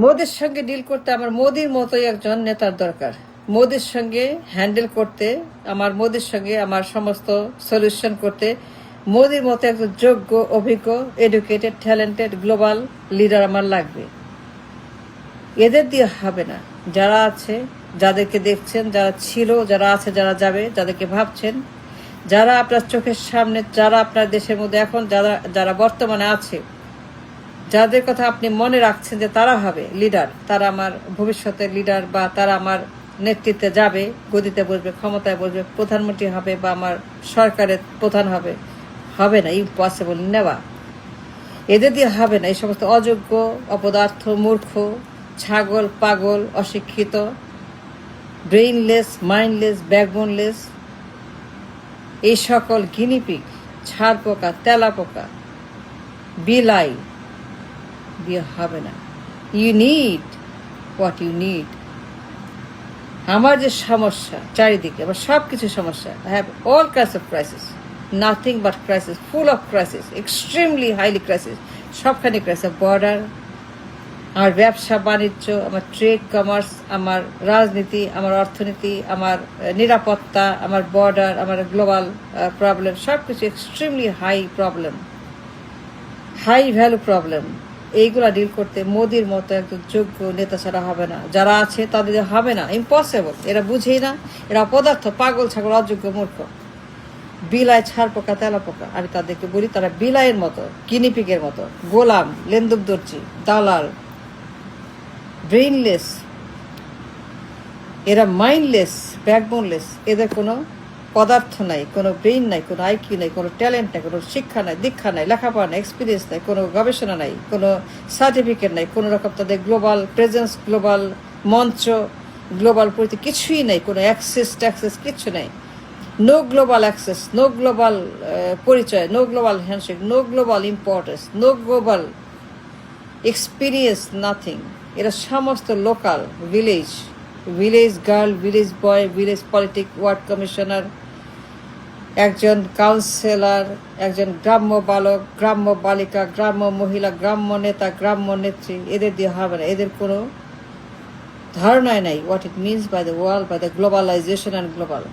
মোদির সঙ্গে ডিল করতে আমার মোদির মতোই একজন নেতার দরকার। মোদির সঙ্গে হ্যান্ডেল করতে মোদির সঙ্গে আমার সমস্ত সলিউশন করতে মোদির মতো একজন যোগ্য, অভিজ্ঞ, এডুকেটেড, ট্যালেন্টেড গ্লোবাল লিডার আমার লাগবে। এদের দিয়ে হবে না। যারা আছে, যাদেরকে দেখছেন, যারা ছিল, যারা আছে, যারা যাবে, যাদেরকে ভাবছেন, যারা আপনার চোখের সামনে, যারা আপনার দেশের মধ্যে এখন যারা বর্তমানে আছে, যাদের কথা আপনি মনে রাখছেন যে তারা হবে লিডার, তারা আমার ভবিষ্যতের লিডার, বা তারা আমার নেতৃত্বে যাবে, গদিতে বসবে, ক্ষমতায় বসবে, প্রধানমন্ত্রী হবে, বা আমার সরকারের প্রধান হবে, হবে না। ইম্পসিবল, নেওয়া। এদের দিয়ে হবে না। এই সমস্ত অযোগ্য, অপদার্থ, মূর্খ, ছাগল, পাগল, অশিক্ষিত, ব্রেইনলেস, মাইন্ডলেস, ব্যাকবোনলেস, এই সকল গিনিপিগ, ছাড় পোকা, তেলা পোকা, বিলাই দিয়ে হবে না। You need what you need. আমার যে সমস্যা চারিদিকে, আমার সব কিছু সমস্যা, I have all kinds of crisis, nothing but crisis, full of crisis, extremely highly crisis, সবখানে ক্রাইসিস। বর্ডার, আমার ব্যবসা বাণিজ্য, আমার ট্রেড কমার্স, আমার রাজনীতি, আমার অর্থনীতি, আমার নিরাপত্তা, আমার বর্ডার, আমার গ্লোবাল প্রবলেম, সব কিছু extremely high problem, high value problem. এইগুলা ডিল করতে মোদির মতো একজন যোগ্য নেতা ছাড়া হবে না। যারা আছে তাদের হবে না, ইম্পসিবল। এরা বুঝেই না, এরা অপদার্থ, পাগল, ছাগল, অযোগ্য, মূর্খ, বিলাই, ছাড় পোকা, তেলা পোকা। আমি তাদেরকে বলি তারা বিলাইয়ের মতো, গিনিপিগের মতো, গোলাম, লেন্দুবদর্জি, দালাল, ব্রেইনলেস, এরা মাইন্ডলেস, ব্যাকবোনলেস। এদের কোনো পদার্থ নাই, কোনো ব্রেইন নাই, কোনো আইকিউ নাই, কোনো ট্যালেন্ট নাই, কোনো শিক্ষা নাই, দীক্ষা নাই, লেখাপড়া নাই, এক্সপিরিয়েন্স নাই, কোনো গবেষণা নাই, কোনো সার্টিফিকেট নাই, কোনো রকম তাদের গ্লোবাল প্রেজেন্স, গ্লোবাল মঞ্চ, গ্লোবাল প্রতি কিছুই নাই, কোনো অ্যাক্সেস ট্যাক্সেস কিচ্ছু নাই। No global access, no global পরিচয়, no global handshake, no global importance, no global experience, nothing. এরা সমস্ত local, village girl, village boy, village politic, ward commissioner, একজন কাউন্সিলর, একজন গ্রাম্য বালক, গ্রাম্য বালিকা, গ্রাম্য মহিলা, গ্রাম্য নেতা, গ্রাম্য নেত্রী। এদের দিয়ে হবে না। এদের কোনো ধারণাই নাই what it means by the world, by the globalization and global.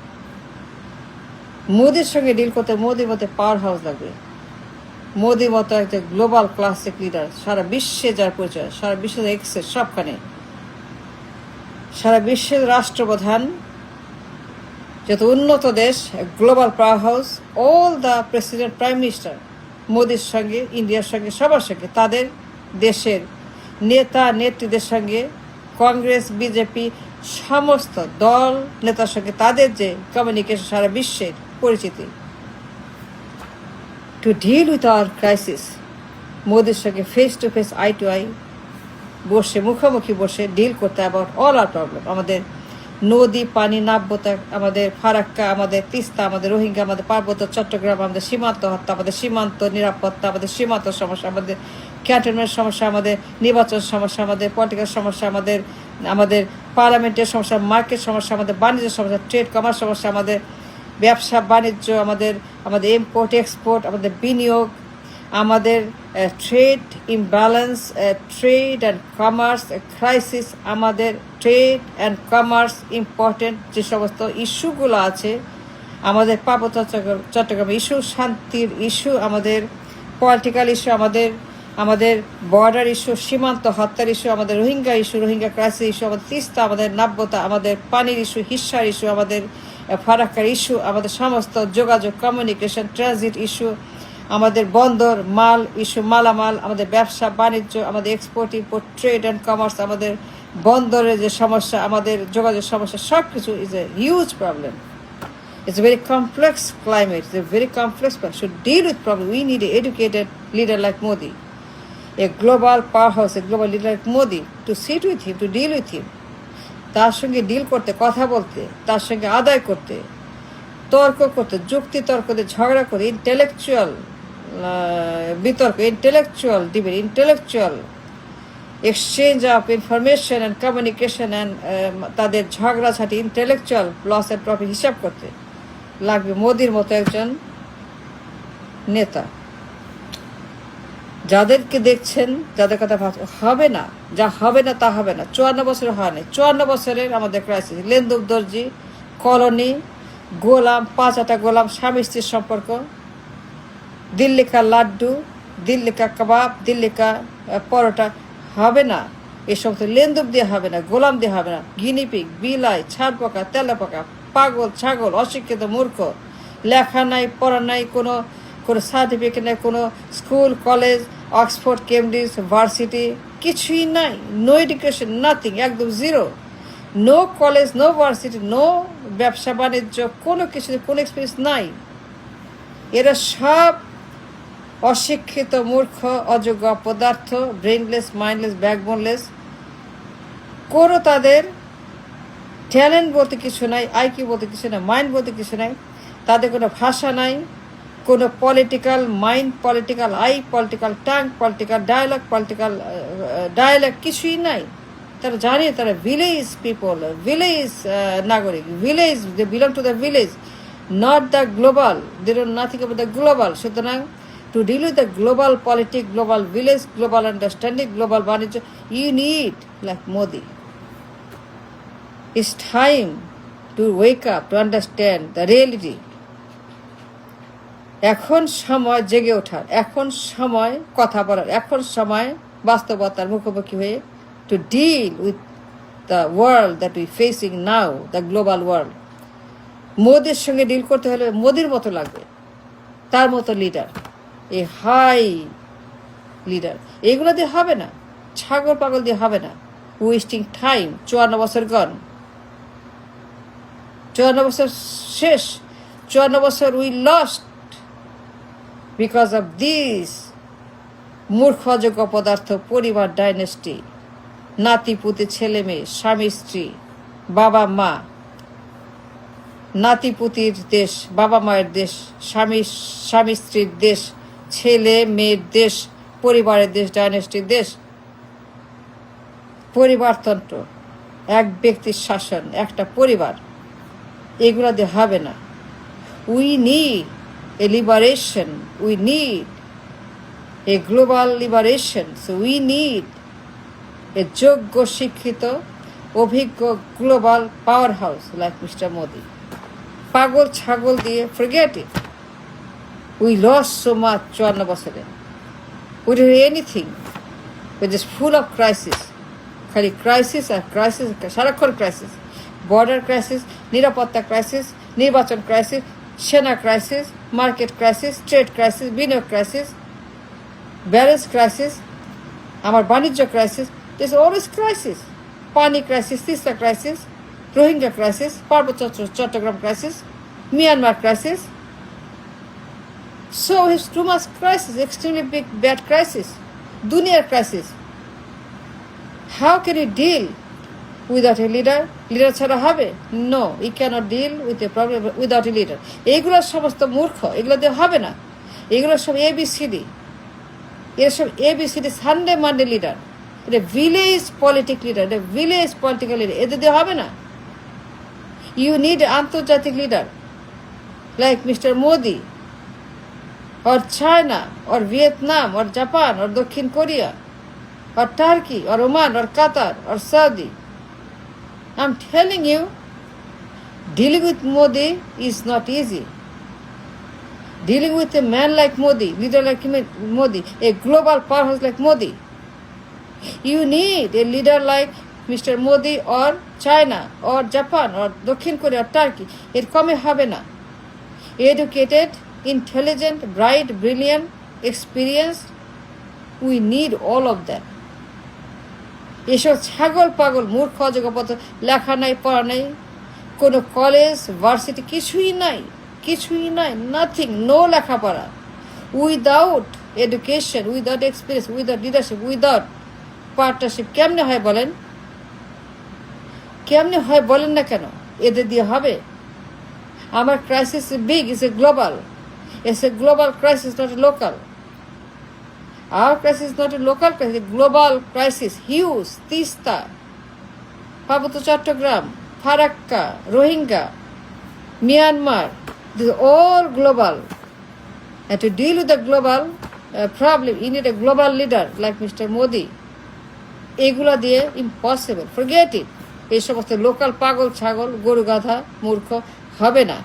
মোদির সঙ্গে ডিল করতে মোদির মতো পাওয়ার হাউস লাগবে। মোদির মতো একটা গ্লোবাল ক্লাসিক লিডার, সারা বিশ্বে যার পরিচয়, সারা বিশ্বের এক্সেস, সবখানে, সারা বিশ্বের রাষ্ট্রপ্রধান, যত উন্নত দেশ, global power house, all the president, prime minister, মোদির সঙ্গে, ইন্ডিয়ার সঙ্গে, সবার সঙ্গে, তাদের দেশের নেতা নেত্রীদের সঙ্গে, কংগ্রেস, বিজেপি, সমস্ত দল নেতার সঙ্গে তাদের যে কমিউনিকেশন, সারা বিশ্বের পরিচিতি, to deal with our crisis, মোদির সঙ্গে face to face, eye to eye বসে, মুখোমুখি বসে ডিল করতে অ্যাবাউট অল আর প্রবলেম। আমাদের নদী, পানি, নাব্যতা, আমাদের ফারাক্কা, আমাদের তিস্তা, আমাদের রোহিঙ্গা, আমাদের পার্বত্য চট্টগ্রাম, আমাদের সীমান্ত হত্যা, আমাদের সীমান্ত নিরাপত্তা, আমাদের সীমান্ত সমস্যা, আমাদের ক্যান্টনমেন্ট সমস্যা, আমাদের নির্বাচন সমস্যা, আমাদের পলিটিক্যাল সমস্যা, আমাদের পার্লামেন্টের সমস্যা, মার্কেট সমস্যা, আমাদের বাণিজ্য সমস্যা, ট্রেড কমার্স সমস্যা, আমাদের ব্যবসা বাণিজ্য, আমাদের ইম্পোর্ট এক্সপোর্ট, আমাদের বিনিয়োগ, আমাদের trade imbalance, trade and commerce crisis, আমাদের ট্রেড অ্যান্ড কমার্স ইম্পর্টেন্ট যে সমস্ত ইস্যুগুলো আছে, আমাদের পার্বত্য চট্টগ্রাম ইস্যু, শান্তির ইস্যু, আমাদের পলিটিক্যাল ইস্যু, আমাদের বর্ডার ইস্যু, সীমান্ত হত্যার ইস্যু, আমাদের Rohingya issue, Rohingya crisis issue, আমাদের তিস্তা, আমাদের নাব্যতা, আমাদের পানির ইস্যু, হিস্সার ইস্যু, আমাদের ফারাক্কার ইস্যু, আমাদের সমস্ত যোগাযোগ, কমিউনিকেশন, ট্রানজিট ইস্যু, আমাদের বন্দর মাল ইস্যু, মালামাল, আমাদের ব্যবসা বাণিজ্য, আমাদের export import, trade and commerce, আমাদের বন্দরের যে সমস্যা, আমাদের যোগাযোগ সমস্যা, সব কিছু is a huge problem. It's a very complex climate. It's a very complex problem. To deal with problem, we need an educated leader like Modi, a global powerhouse, a global leader like Modi, to sit with him, to deal with him. তার সঙ্গে deal করতে, কথা বলতে, তার সঙ্গে আদায় করতে, তর্ক করতে, যুক্তি তর্ক দিয়ে ঝগড়া করে, ইন্টেলেকচুয়াল বিতর্ক, intellectual debate, intellectual exchange of information and communication and তাদের ঝগড়াঝাটি, ইন্টেলেকচুয়াল লস অ্যান্ড প্রফিট হিসাব করতে লাগবে মোদির মতো একজন নেতা। যাদেরকে দেখছেন, যাদের কথা ভাবছেন, হবে না, যা হবে না তা হবে না। 54 বছরের হয় না, 54 বছরের আমাদের ক্রাইসিস। লেন্দুব দর্জি, কলোনি, গোলাম, 5 আটা গোলাম, স্বামী স্ত্রীর সম্পর্ক, দিল্লি কা লাড্ডু, দিল্লি কা কাবাব, দিল্লি কা পরোটা, হবে না। এ সমস্ত লেন্দুব দিয়ে হবে না, গোলাম দিয়ে হবে না। গিনিপিগ, বিলাই, ছাড় পোকা, তেলা পোকা, পাগল, ছাগল, অশিক্ষিত, মূর্খ, লেখা নাই, পড়া নাই, কোনো কোনো সার্টিফিকেট নাই, কোনো school, college, Oxford, Cambridge, varsity কিছুই নাই। নো এডুকেশন, নাথিং, একদম zero. No college, no varsity, no ব্যবসা বাণিজ্য, কোনো কিছু, কোনো এক্সপিরিয়েন্স নাই। এরা সব অশিক্ষিত, মূর্খ, অযোগ্য, অপদার্থ, ব্রেনলেস, মাইন্ডলেস, ব্যাকবোনলেস। কোনো তাদের ট্যালেন্ট বলতে কিছু নাই, আইকিউ বলতে কিছু নাই, মাইন্ড বলতে কিছু নাই। তাদের কোনো ভাষা নাই, কোনো political mind, political eye, political tongue, political dialogue কিছুই নাই। তারা জানে তারা ভিলেজ পিপল, ভিলেজ নাগরিক, village, they belong to the village, not the global, they don't nothing about the global. সুতরাং to deal with the global politics, global village, global understanding, global বাণিজ্য, you need like Modi. It's time to wake up, to understand the reality. এখন সময় জেগে ওঠার, এখন সময় কথা বলার, এখন সময় বাস্তবতার মুখোমুখি হয়ে to deal with the world that we facing now, the global world. মোদির সঙ্গে ডিল করতে হলে মোদির মতো লাগবে, তার মতো লিডার, এ হাই লিডার। এগুলো দিয়ে হবে না, ছাগল পাগল দিয়ে হবে না। Wasting time. 54 বছর গন, 54 বছর শেষ। 54 বছর we lost because of this মূর্খ, অযোগ্য পদার্থ, পরিবার, ডাইনেস্টি, নাতি পুতি, ছেলে মেয়ে, স্বামী স্ত্রী, বাবা মা, নাতি পুতির দেশ, বাবা মায়ের দেশ, স্বামী স্ত্রীর দেশ, ছেলে মেয়ের দেশ, পরিবারের দেশ, ডাইনেস্টির দেশ, পরিবারতন্ত্র, এক ব্যক্তির শাসন, একটা পরিবার। এগুলো দিয়ে হবে না। We need a liberation, we need a global liberation. So we need a যোগ্য, শিক্ষিত, অভিজ্ঞ global power house like mister Modi. পাগল ছাগল দিয়ে forget it. We loss so much 54 বছরে। We do anything which is full of crisis. খালি crisis আর crisis, সারাক্ষণ ক্রাইসিস। বর্ডার ক্রাইসিস, নিরাপত্তা ক্রাইসিস, নির্বাচন ক্রাইসিস, সেনা crisis, market crisis, trade crisis, বিনিয়োগ ক্রাইসিস, ব্যারেজ ক্রাইসিস, আমার বাণিজ্য ক্রাইসিস। This always crisis. পানি crisis, Teesta crisis, Rohingya crisis, পার্বত্য Chittagong crisis, Myanmar crisis. So it's too much crisis, extremely big, bad crisis. Dunia crisis. How can you deal without a leader? Leader ছাড়া হবে? No, you cannot deal with a problem without a leader. এগুলো সমস্ত মূর্খ, এগুলো দিয়ে হবে না। এগুলো সব ABCD, এর সব ABCD সানডে মানডে লিডার, এটা ভিলেজ পলিটিক লিডার, এটা ভিলেজ পলিটিক্যাল লিডার, এদের দিয়ে হবে না। You need আন্তর্জাতিক leader like mister Modi, or China, or Vietnam, or Japan, or Dakhin Korea, or Turkey, or Oman, or Qatar, or Saudi. I'm telling you, dealing with Modi is not easy. Dealing with a man like Modi, leader like Modi, a global powerhouse like Modi, you need a leader like Mr. Modi, or China, or Japan, or Dakhin Korea, or Turkey. It kome hobe na. Educated, intelligent, bright, brilliant, experienced. We need all of that. এসব ছাগল পাগল, মূর্খ, অযোগ্য, লেখা নাই, পড়া নাই, কোনো কলেজ, ভার্সিটি কিছুই নাই, কিছুই নাই, নাথিং, নো লেখাপড়া। Without education, without experience, without leadership, without partnership কেমনে হয় বলেন? কেমনে হয় বলেন না কেন? এদের দিয়ে হবে? আমার crisis big, is a global. It's a global crisis, not a local. Our crisis is not a local crisis, a global crisis, huge. Tista, পার্বত্য Chittagong, Farakka, Rohingya, Myanmar, this is all global. And to deal with the global, problem. You need a global leader like Mr. Modi. এগুলা দিয়ে impossible, forget it. এই সমস্ত local পাগল ছাগল গরু গাধা মূর্খ হবে না,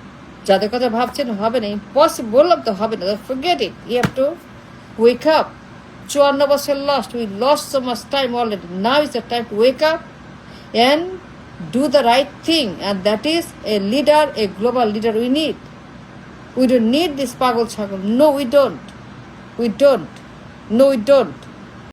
যাদের কথা ভাবছেন হবে না, ইম্পসিবল বললাম তো হবে না, forget it. You have to wake up. 54 বছর lost, we lost so much time already. Now is the time to wake up and do the right thing, and that is a leader, a global leader we need. We don't need this pagol chagol. No, we don't. We don't. No, we don't.